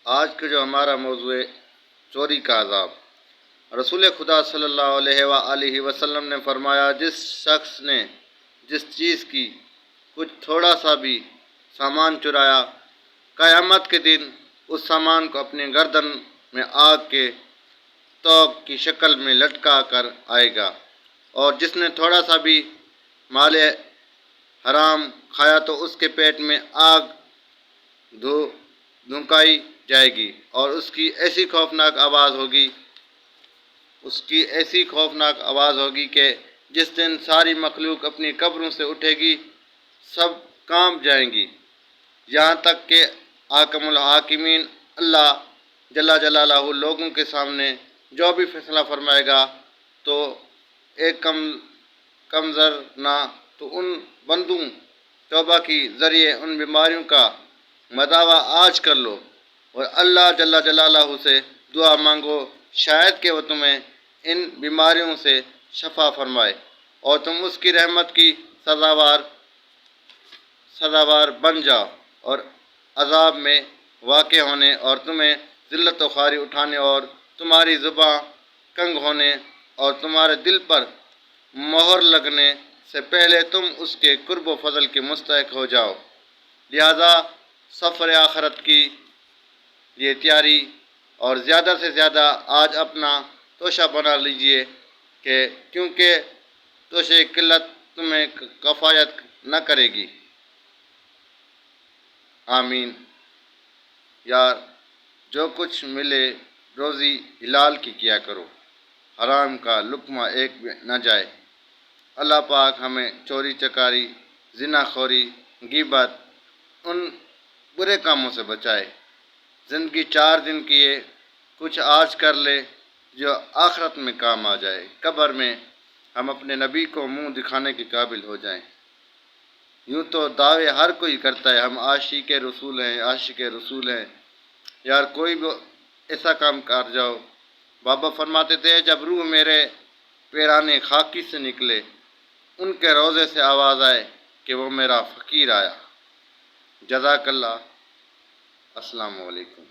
آج کا جو ہمارا موضوع ہے چوری کا عذاب۔ رسول خدا صلی اللہ علیہ وآلہ وسلم نے فرمایا، جس شخص نے جس چیز کی کچھ تھوڑا سا بھی سامان چرایا، قیامت کے دن اس سامان کو اپنی گردن میں آگ کے توق کی شکل میں لٹکا کر آئے گا، اور جس نے تھوڑا سا بھی مال حرام کھایا تو اس کے پیٹ میں آگ دھونکائی جائے گی، اور اس کی ایسی خوفناک آواز ہوگی کہ جس دن ساری مخلوق اپنی قبروں سے اٹھے گی، سب کانپ جائیں گی، یہاں تک کہ حاکم الحاکمین اللہ جل جلالہ لوگوں کے سامنے جو بھی فیصلہ فرمائے گا تو ایک کم زر نہ تو ان بندوں توبہ کی ذریعے ان بیماریوں کا مداوع آج کر لو اور اللہ جل جلالہ سے دعا مانگو، شاید کہ وہ تمہیں ان بیماریوں سے شفا فرمائے اور تم اس کی رحمت کی سزاوار بن جاؤ، اور عذاب میں واقع ہونے اور تمہیں ذلت و خواری اٹھانے اور تمہاری زباں کنگ ہونے اور تمہارے دل پر مہر لگنے سے پہلے تم اس کے قرب و فضل کے مستحق ہو جاؤ۔ لہذا سفر آخرت کی یہ تیاری اور زیادہ سے زیادہ آج اپنا توشہ بنا لیجئے، کیونکہ توشہ قلت تمہیں کفایت نہ کرے گی۔ آمین۔ یار، جو کچھ ملے روزی حلال کی کیا کرو، حرام کا لقمہ ایک بھی نہ جائے۔ اللہ پاک ہمیں چوری چکاری، زنا خوری، غیبت، ان برے کاموں سے بچائے۔ زندگی 4 دن کی ہے، کچھ آج کر لے جو آخرت میں کام آ جائے، قبر میں ہم اپنے نبی کو منہ دکھانے کے قابل ہو جائیں۔ یوں تو دعوے ہر کوئی کرتا ہے، ہم عاشق رسول ہیں۔ یار، کوئی بھی ایسا کام کر جاؤ۔ بابا فرماتے تھے، جب روح میرے پیرانے خاکی سے نکلے، ان کے روضے سے آواز آئے کہ وہ میرا فقیر آیا۔ جزاک اللہ۔ السلام علیکم۔